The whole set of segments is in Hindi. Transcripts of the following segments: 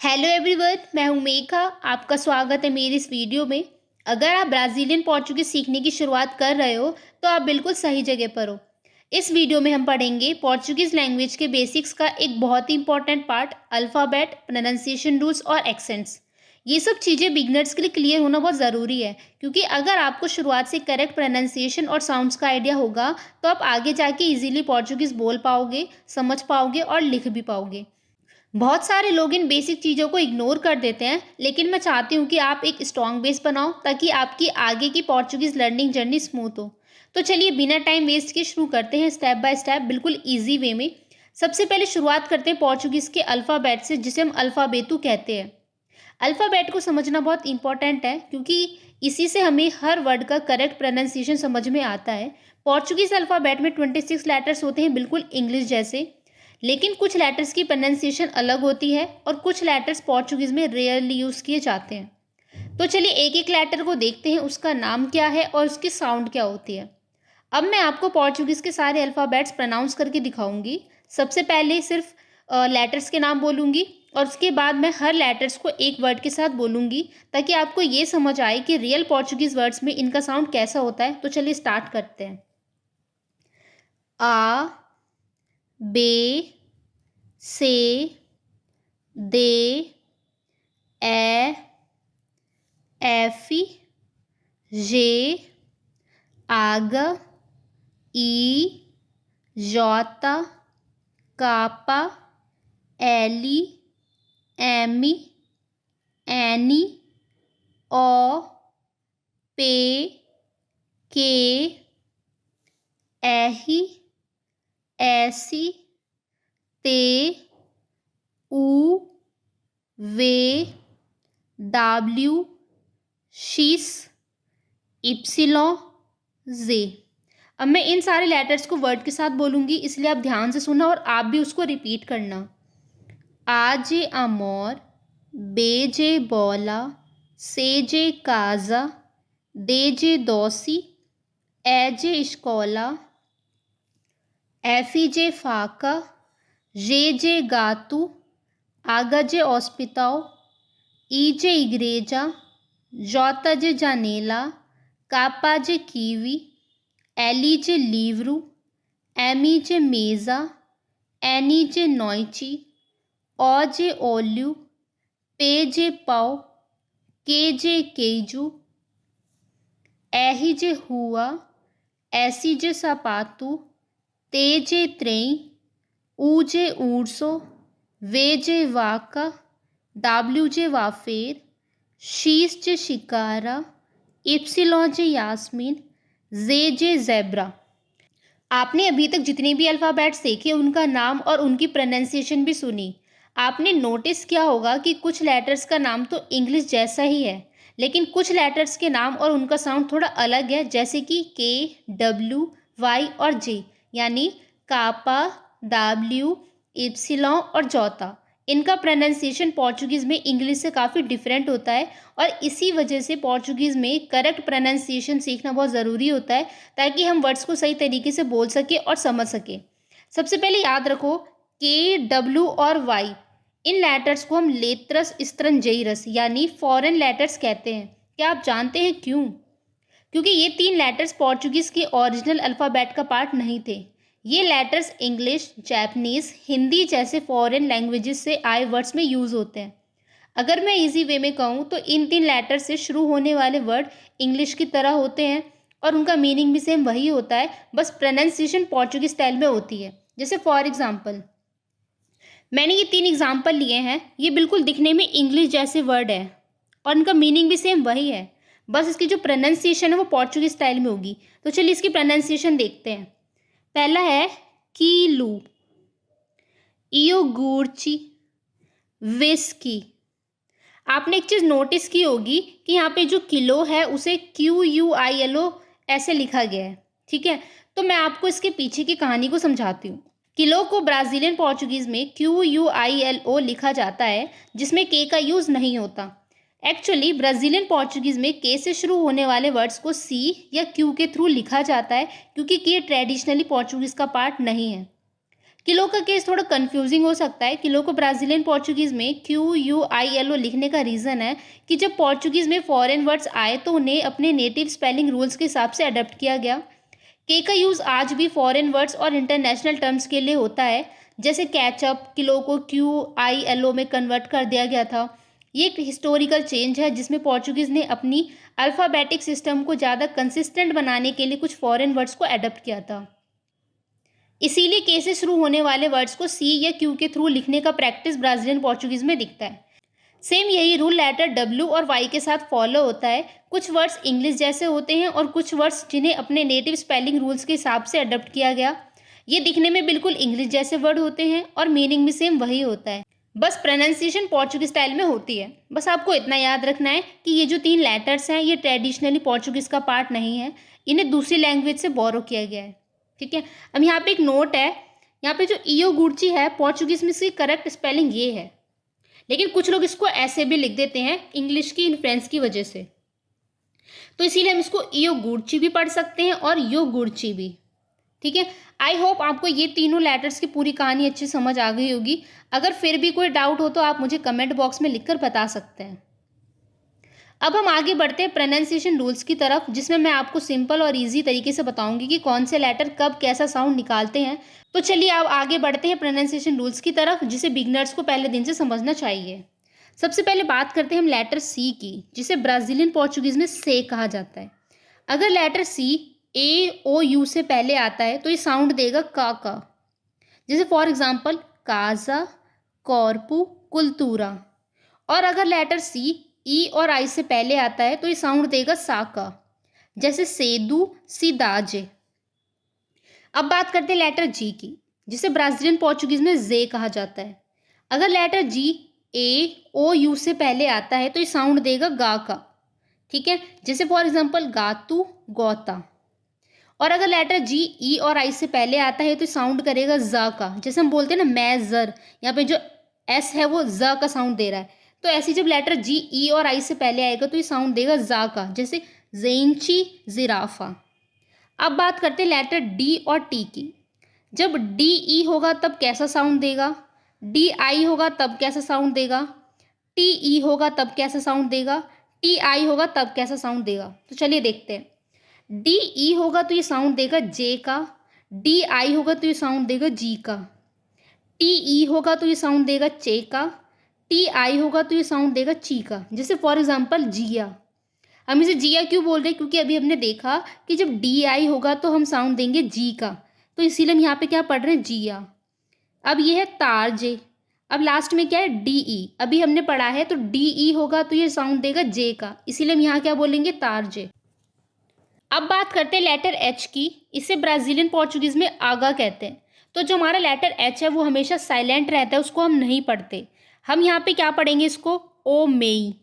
हेलो एवरीवन, मैं हूं मेघा। आपका स्वागत है मेरी इस वीडियो में। अगर आप ब्राज़ीलियन पोर्चुगीज़ सीखने की शुरुआत कर रहे हो तो आप बिल्कुल सही जगह पर हो। इस वीडियो में हम पढ़ेंगे पोर्चुगीज़ लैंग्वेज के बेसिक्स का एक बहुत ही important part, alphabet, pronunciation rules और एक्सेंट्स। ये सब चीज़ें बिगनर्स के लिए क्लियर होना बहुत ज़रूरी है, क्योंकि अगर आपको शुरुआत से करेक्ट प्रोनाउंसिएशन और साउंड्स का आइडिया होगा तो आप आगे जाके ईजिली पोर्चुगीज़ बोल पाओगे, समझ पाओगे और लिख भी पाओगे। बहुत सारे लोग इन बेसिक चीज़ों को इग्नोर कर देते हैं, लेकिन मैं चाहती हूँ कि आप एक स्ट्रॉन्ग बेस बनाओ ताकि आपकी आगे की पोर्चुगीज़ लर्निंग जर्नी स्मूथ हो। तो चलिए बिना टाइम वेस्ट किए शुरू करते हैं स्टेप बाय स्टेप, बिल्कुल ईजी वे में। सबसे पहले शुरुआत करते हैं पोर्चुगीज़ के अल्फ़ाबेट से, जिसे हम अल्फ़ाबेतु कहते हैं। अल्फ़ाबेट को समझना बहुत इंपॉर्टेंट है, क्योंकि इसी से हमें हर वर्ड का करेक्ट प्रोनाउंसिएशन समझ में आता है। पोर्चुगीज़ अल्फ़ाबेट में 26 लेटर्स होते हैं, बिल्कुल इंग्लिश जैसे। लेकिन कुछ लेटर्स की प्रोनाउंसिएशन अलग होती है और कुछ लेटर्स पोर्चुगीज़ में रेयरली यूज़ किए जाते हैं। तो चलिए एक एक लेटर को देखते हैं, उसका नाम क्या है और उसकी साउंड क्या होती है। अब मैं आपको पोर्चुगीज़ के सारे अल्फ़ाबेट्स प्रोनाउंस करके दिखाऊंगी। सबसे पहले सिर्फ लेटर्स के नाम बोलूँगी और उसके बाद मैं हर लेटर्स को एक वर्ड के साथ बोलूँगी, ताकि आपको ये समझ आए कि रियल पोर्चुगीज़ वर्ड्स में इनका साउंड कैसा होता है। तो चलिए स्टार्ट करते हैं। आ, बे, से, दे, ए, एफी, जे, आगा, ई, जोता, कापा, एली, एमी, एनी, ओ, पे, के, एही, ऐसी, ते, ऊ, वे, डाब्ल्यू, शीस, इप्सिलॉन, जे। अब मैं इन सारे लेटर्स को वर्ड के साथ बोलूँगी, इसलिए आप ध्यान से सुनना और आप भी उसको रिपीट करना। आ जे अमोर, बे जे बोला, से जे काजा, दे जे दोसी, ए जे इस्कोला, एफी जे फाका, जे गातू, आगा जे हॉस्पिटल, ई जे इग्रेजा, जोता जे जानेला, कापा जे कीवी, एली जे लीवरू, एमी जे मेज़ा, एनी जे नोइची, ओ जे ओल्यू, पे जे पाव, के जे केजू, एही जे हुआ, ऐसी जे सपातू, ते जे त्रेई, ऊ जे ऊर्सो, वे जे वाका, डाब्ल्यू जे वाफेर, शीस जे शिकारा, इप्सिलॉन जे यास्मीन, जे ज़ेब्रा। आपने अभी तक जितने भी अल्फ़ाबेट्स देखे उनका नाम और उनकी प्रोनाउंसिएशन भी सुनी। आपने नोटिस किया होगा कि कुछ लेटर्स का नाम तो इंग्लिश जैसा ही है, लेकिन कुछ लेटर्स के नाम और उनका साउंड थोड़ा अलग है, जैसे कि के, डब्ल्यू, वाई और जे, यानी कापा, डब्ल्यू, इप्सिलॉन और जोता। इनका प्रोनाउंसिएशन पोर्चुगीज़ में इंग्लिश से काफ़ी डिफरेंट होता है, और इसी वजह से पोर्चुगीज़ में करेक्ट प्रोनाउंसिएशन सीखना बहुत ज़रूरी होता है, ताकि हम वर्ड्स को सही तरीके से बोल सकें और समझ सकें। सबसे पहले याद रखो, के, डब्ल्यू और वाई, इन लेटर्स को हम लेत्रस स्त्रंजयरस यानी फॉरेन लेटर्स कहते हैं। क्या आप जानते हैं क्यों? क्योंकि ये तीन लेटर्स पोर्चुगीज़ के ओरिजिनल अल्फ़ाबेट का पार्ट नहीं थे। ये लेटर्स इंग्लिश, जापानीज़, हिंदी जैसे फॉरेन लैंग्वेजेस से आए वर्ड्स में यूज़ होते हैं। अगर मैं इजी वे में कहूँ तो इन तीन लेटर से शुरू होने वाले वर्ड इंग्लिश की तरह होते हैं, और उनका मीनिंग भी सेम वही होता है, बस प्रोनाउंसिएशन पोर्चुगीज स्टाइल में होती है। जैसे फॉर एग्जांपल, मैंने ये तीन एग्जांपल लिए हैं, ये बिल्कुल दिखने में इंग्लिश जैसे वर्ड है और इनका मीनिंग भी सेम वही है, बस इसकी जो प्रोनाउंसिएशन है वो पोर्चुगीज स्टाइल में होगी। तो चलिए इसकी प्रोनाउंसिएशन देखते हैं। पहला है कीलू, इयोगुर्ची, विस्की। आपने एक चीज़ नोटिस की होगी कि यहाँ पे जो किलो है उसे QUILO ऐसे लिखा गया है, ठीक है। तो मैं आपको इसके पीछे की कहानी को समझाती हूँ। किलो को ब्राज़ीलियन पोर्चुगीज़ में QUILO लिखा जाता है, जिसमें के का यूज़ नहीं होता। एक्चुअली ब्राज़ीलियन पोर्चुगीज़ में के से शुरू होने वाले वर्ड्स को सी या क्यू के थ्रू लिखा जाता है, क्योंकि के ट्रेडिशनली पोर्चुगीज़ का पार्ट नहीं है। किलो का केस थोड़ा कंफ्यूजिंग हो सकता है। किलो को ब्राज़ीलियन पोर्चुगीज़ में QUILO लिखने का रीज़न है कि जब पोर्चुगीज़ में फॉरेन वर्ड्स आए तो उन्हें अपने नेटिव स्पेलिंग रूल्स के हिसाब से अडॉप्ट किया गया। के का यूज़ आज भी फॉरेन वर्ड्स और इंटरनेशनल टर्म्स के लिए होता है। जैसे कैचअप, किलो को QILO में कन्वर्ट कर दिया गया था। ये एक हिस्टोरिकल चेंज है जिसमें पोर्चुगीज़ ने अपनी अल्फ़ाबेटिक सिस्टम को ज़्यादा कंसिस्टेंट बनाने के लिए कुछ फॉरेन वर्ड्स को अडॉप्ट किया था। इसीलिए के से शुरू होने वाले वर्ड्स को सी या क्यू के थ्रू लिखने का प्रैक्टिस ब्राज़ीलियन पोर्चुगीज़ में दिखता है। सेम यही रूल लेटर डब्ल्यू और वाई के साथ फॉलो होता है। कुछ वर्ड्स इंग्लिश जैसे होते हैं और कुछ वर्ड्स जिन्हें अपने नेटिव स्पेलिंग रूल्स के हिसाब से अडॉप्ट किया गया। ये दिखने में बिल्कुल इंग्लिश जैसे वर्ड होते हैं और मीनिंग भी सेम वही होता है, बस प्रोनाउंसिएशन पोर्चुगीज स्टाइल में होती है। बस आपको इतना याद रखना है कि ये जो 3 लेटर्स हैं ये ट्रेडिशनली पोर्चुगीज़ का पार्ट नहीं है, इन्हें दूसरी लैंग्वेज से बोरो किया गया है। ठीक है, अब यहाँ पे एक नोट है, यहाँ पे जो ईओ गुर्ची है पोर्चुगीज़ में इसकी करेक्ट स्पेलिंग ये है, लेकिन कुछ लोग इसको ऐसे भी लिख देते हैं इंग्लिश की इन्फ्लुएंस की वजह से, तो इसीलिए हम इसको ईओ गुर्ची भी पढ़ सकते हैं और यो गुर्ची भी। ठीक है, आई होप आपको ये तीनों लेटर्स की पूरी कहानी अच्छी समझ आ गई होगी। अगर फिर भी कोई डाउट हो तो आप मुझे कमेंट बॉक्स में लिखकर बता सकते हैं। अब हम आगे बढ़ते हैं प्रोनाउंसिएशन रूल्स की तरफ, जिसमें मैं आपको सिंपल और इजी तरीके से बताऊंगी कि कौन से लेटर कब कैसा साउंड निकालते हैं। तो चलिए अब आगे बढ़ते हैं प्रोनाउंसिएशन रूल्स की तरफ, जिसे बिगनर्स को पहले दिन से समझना चाहिए। सबसे पहले बात करते हैं हम लेटर सी की, जिसे ब्राज़ीलियन पोर्चुगीज़ में से कहा जाता है। अगर लेटर सी AOU से पहले आता है तो ये साउंड देगा का। जैसे फॉर एग्जांपल काजा, कॉर्पू, कुल्तूरा। और अगर लेटर सी ई और आई से पहले आता है तो ये साउंड देगा सा का, जैसे सेदू, सिदाजे। अब बात करते हैं लेटर जी की, जिसे ब्राज़ीलियन पोर्चुगीज़ में जे कहा जाता है। अगर लेटर जी AOU से पहले आता है तो ये साउंड देगा गा का। ठीक है, जैसे फॉर एग्जांपल गातू, गौता। और अगर लेटर जी ई और आई से पहले आता है तो साउंड करेगा जा का, जैसे हम बोलते हैं ना मैजर, यहाँ पे जो एस है वो जा का साउंड दे रहा है, तो ऐसे जब लेटर जी ई और आई से पहले आएगा तो ये साउंड देगा जा का, जैसे जेंची, जिराफा। अब बात करते हैं लेटर डी और टी की। जब डी ई होगा तब कैसा साउंड देगा, डी आई होगा तब कैसा साउंड देगा, टी ई होगा तब कैसा साउंड देगा, टी आई होगा तब कैसा साउंड देगा। तो चलिए देखते हैं। डी ई होगा तो ये साउंड देगा जे का, डी आई होगा तो ये साउंड देगा जी का, टी ई होगा तो ये साउंड देगा चे का, टी आई होगा तो ये साउंड देगा ची का। जैसे फॉर एग्जांपल जिया। हम इसे जिया क्यों बोल रहे हैं, क्योंकि अभी हमने देखा कि जब डी आई होगा तो हम साउंड देंगे जी का, तो इसीलिए हम यहाँ पे क्या पढ़ रहे हैं, जिया। अब ये है तारजे। अब लास्ट में क्या है, डी ई। अभी हमने पढ़ा है तो डी ई होगा तो ये साउंड देगा जे का, इसीलिए हम यहाँ क्या बोलेंगे, तारजे। अब बात करते हैं लेटर एच की। इसे ब्राज़ीलियन पोर्चुगीज़ में आगा कहते हैं। तो जो हमारा लेटर एच है वो हमेशा साइलेंट रहता है, उसको हम नहीं पढ़ते। हम यहाँ पे क्या पढ़ेंगे, इसको ओ मेई।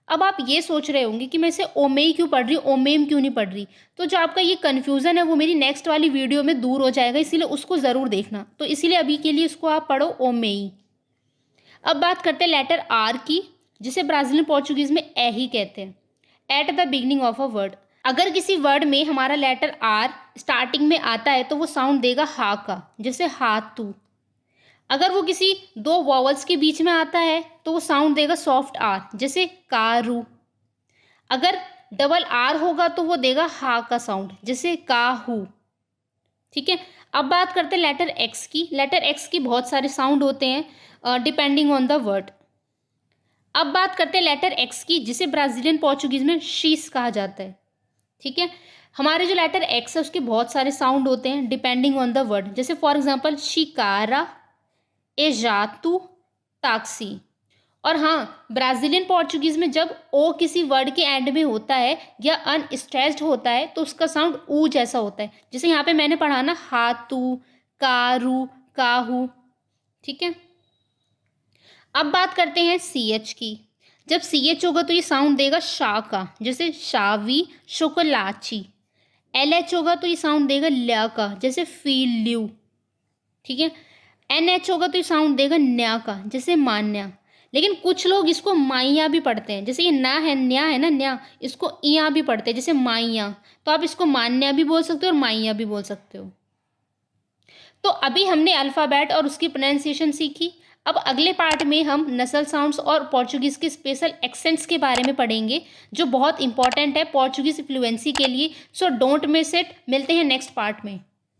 अब आप ये सोच रहे होंगे कि मैं इसे ओमेई क्यों पढ़ रही हूँ, ओमेम क्यों नहीं पढ़ रही। तो जो आपका ये कन्फ्यूज़न है वो मेरी नेक्स्ट वाली वीडियो में दूर हो जाएगा, इसीलिए उसको ज़रूर देखना। तो इसीलिए अभी के लिए इसको आप पढ़ो ओमेई। अब बात करते हैं लेटर आर की, जिसे ब्राज़ीलियन पोर्चुगीज़ में ए ही कहते हैं, at the beginning of a word. अगर किसी वर्ड में हमारा लेटर आर स्टार्टिंग में आता है तो वो साउंड देगा हा का, जैसे हाथू। अगर वो किसी 2 वॉवल्स के बीच में आता है तो वो साउंड देगा सॉफ्ट आर, जैसे कारू। अगर डबल आर होगा तो वो देगा हा का साउंड, जैसे काहू। ठीक है, अब बात करते हैं लेटर एक्स की। लेटर एक्स की बहुत सारे साउंड होते हैं डिपेंडिंग ऑन द वर्ड। अब बात करते हैं लेटर एक्स की, जिसे ब्राज़ीलियन पोर्चुगीज़ में शीस कहा जाता है। ठीक है, हमारे जो लेटर एक्स है उसके बहुत सारे साउंड होते हैं डिपेंडिंग ऑन द वर्ड, जैसे फॉर एग्जांपल शिकारा, एजातू, टैक्सी। और हाँ, ब्राज़ीलियन पोर्चुगीज़ में जब ओ किसी वर्ड के एंड में होता है या अनस्ट्रेस्ड होता है तो उसका साउंड ऊ जैसा होता है, जैसे यहाँ पे मैंने पढ़ा ना, हाथू, कारू, काहू। ठीक है, अब बात करते हैं सी एच की। जब सी एच होगा तो ये साउंड देगा शा का, जैसे शावी, शोकोलाची। एल एच होगा तो ये साउंड देगा ल्या का, जैसे फील ल्यू। ठीक है, एन एच होगा तो ये साउंड देगा न्या का, जैसे मान्या। लेकिन कुछ लोग इसको माइया भी पढ़ते हैं, जैसे ये ना है, न्या है ना, न्या, इसको इया भी पढ़ते हैं, जैसे माइया। तो आप इसको मान्या भी बोल सकते हो और माइया भी बोल सकते हो। तो अभी हमने अल्फ़ाबेट और उसकी प्रोनाउंसिएशन सीखी। अब अगले पार्ट में हम नसल साउंड्स और पोर्चुगीज़ के स्पेशल एक्सेंट्स के बारे में पढ़ेंगे, जो बहुत इंपॉर्टेंट है पोर्चुगीज़ फ्लुएंसी के लिए। So don't miss it. मिलते हैं नेक्स्ट पार्ट में।